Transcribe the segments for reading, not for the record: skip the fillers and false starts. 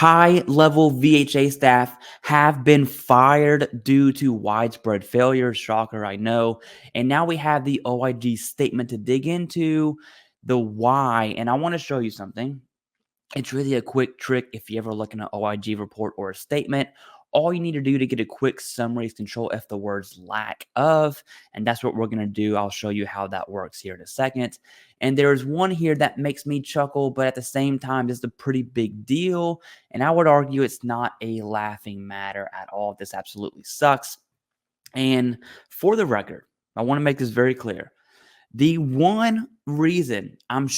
High-level VHA staff have been fired due to widespread failures. Shocker, I know. And now we have the OIG statement to dig into the why. And I want to show you something. It's really a quick trick if you ever look in an OIG report or a statement. All you need to do to get a quick summary is Control F the words lack of, and that's what we're going to do. I'll show you how that works here in a second. And there's one here that makes me chuckle, but at the same time, this is a pretty big deal. And I would argue it's not a laughing matter at all. This absolutely sucks. And for the record, I want to make this very clear. The one reason I'm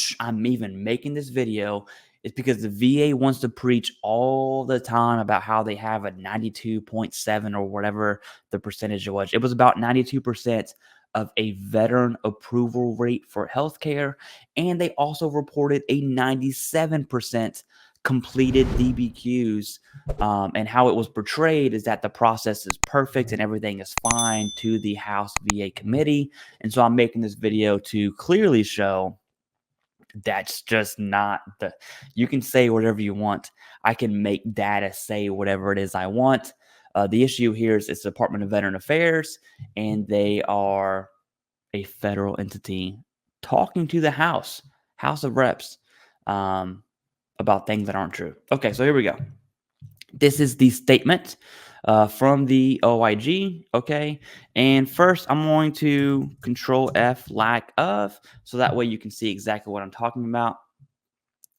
even making this video is because the VA wants to preach all the time about how they have a 92.7 or whatever the percentage was. It was about 92% of a veteran approval rate for healthcare, and they also reported a 97% completed DBQs. And how it was portrayed is that the process is perfect and everything is fine to the House VA committee. And so I'm making this video to clearly show that's just not the, you can say whatever you want. I can make data say whatever it is I want. The issue here is it's the Department of Veteran Affairs, and they are a federal entity talking to the House of Reps about things that aren't true. Okay, so here we go. This is the statement from the OIG, okay? And first, I'm going to Control F lack of, so that way you can see exactly what I'm talking about.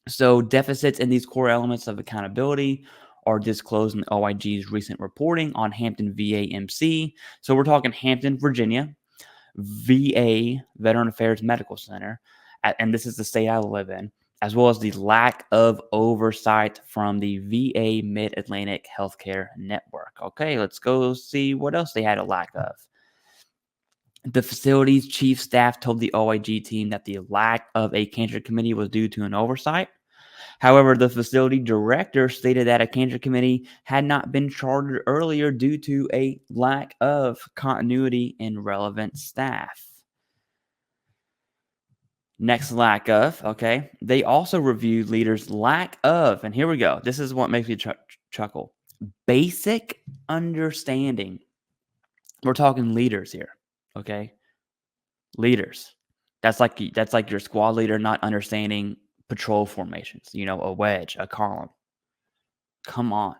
So deficits in these core elements of accountability are disclosed in the OIG's recent reporting on Hampton VA MC. So we're talking Hampton, Virginia, VA, Veteran Affairs Medical Center, and this is the state I live in, as well as the lack of oversight from the VA Mid-Atlantic Healthcare Network. Okay, let's go see what else they had a lack of. The facility's chief staff told the OIG team that the lack of a cancer committee was due to an oversight. However, the facility director stated that a cancer committee had not been chartered earlier due to a lack of continuity in relevant staff. Next lack of, okay. They also reviewed leaders' lack of, and here we go. This is what makes me chuckle. Basic understanding. We're talking leaders here, okay? Leaders. That's like your squad leader not understanding patrol formations, a wedge, a column. Come on.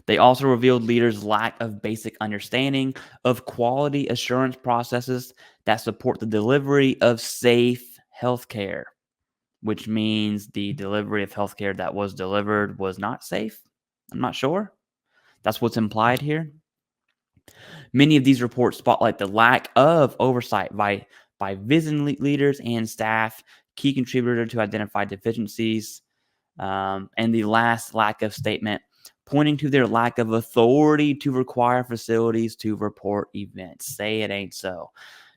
They also revealed leaders' lack of basic understanding of quality assurance processes that support the delivery of safe healthcare, which means the delivery of healthcare that was delivered was not safe. I'm not sure. That's what's implied here. Many of these reports spotlight the lack of oversight by visiting leaders and staff, key contributor to identify deficiencies. And the last lack of statement, pointing to their lack of authority to require facilities to report events. Say it ain't so.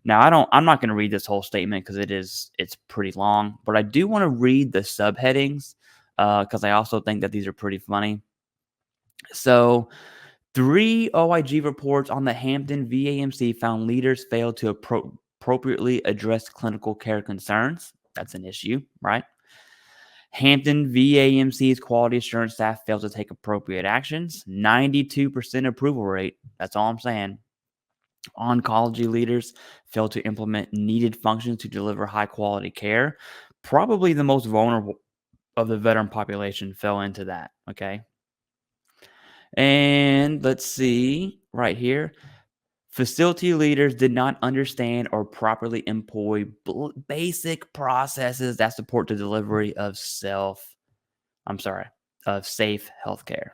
Now, I'm not going to read this whole statement because it's pretty long, but I do want to read the subheadings because I also think that these are pretty funny. So 3 OIG reports on the Hampton VAMC found leaders failed to appropriately address clinical care concerns. That's an issue, right? Hampton VAMC's quality assurance staff failed to take appropriate actions. 92% approval rate. That's all I'm saying. Oncology leaders failed to implement needed functions to deliver high quality care. Probably the most vulnerable of the veteran population fell into that. Okay. And let's see right here. Facility leaders did not understand or properly employ basic processes that support the delivery of safe healthcare.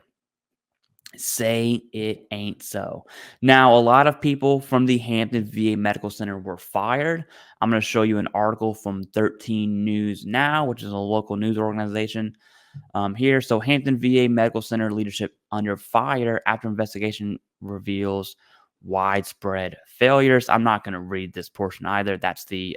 Say it ain't so. Now, a lot of people from the Hampton VA Medical Center were fired. I'm going to show you an article from 13 News Now, which is a local news organization here. So Hampton VA Medical Center leadership under fire after investigation reveals widespread failures. I'm not going to read this portion either. That's the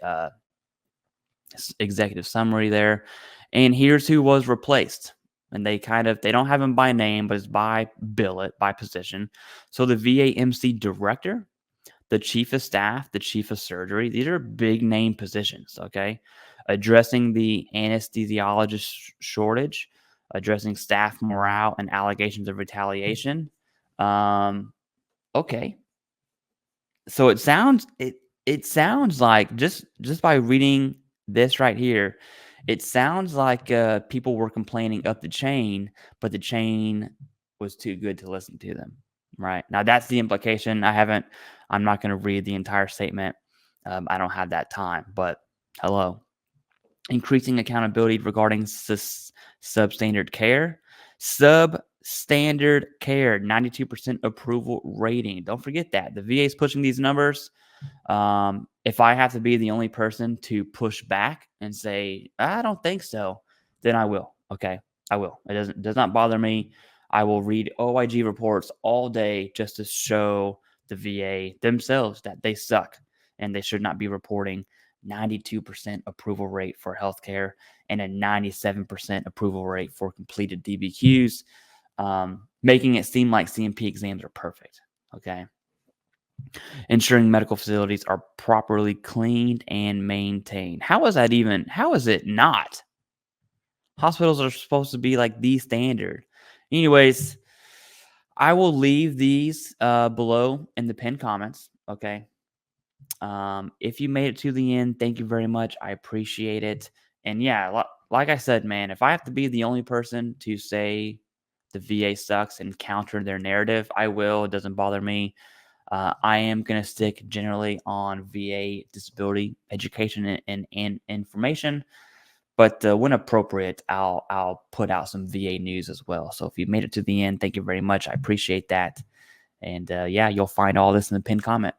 executive summary there. And here's who was replaced. And they don't have him by name, but it's by billet, by position. So the VAMC director, the chief of staff, the chief of surgery, these are big name positions, okay? Addressing the anesthesiologist shortage, addressing staff morale and allegations of retaliation. Okay. So it sounds like just by reading this right here, it sounds like people were complaining up the chain, but the chain was too good to listen to them. Right now, that's the implication. I'm not going to read the entire statement. I don't have that time. But hello, increasing accountability regarding substandard care. Substandard care, 92% approval rating. Don't forget that. The VA is pushing these numbers. If I have to be the only person to push back and say, I don't think so, then I will. Okay. I will. It does not bother me. I will read OIG reports all day just to show the VA themselves that they suck and they should not be reporting 92% approval rate for healthcare and a 97% approval rate for completed DBQs, making it seem like CMP exams are perfect. Okay. Ensuring medical facilities are properly cleaned and maintained. How is it not? Hospitals are supposed to be like the standard. Anyways, I will leave these below in the pinned comments. Okay. If you made it to the end, thank you very much. I appreciate it. And yeah, like I said, man, if I have to be the only person to say the VA sucks and counter their narrative, I will. It doesn't bother me. I am going to stick generally on VA disability education and information, but when appropriate, I'll put out some VA news as well. So if you made it to the end, thank you very much. I appreciate that. And yeah, you'll find all this in the pinned comment.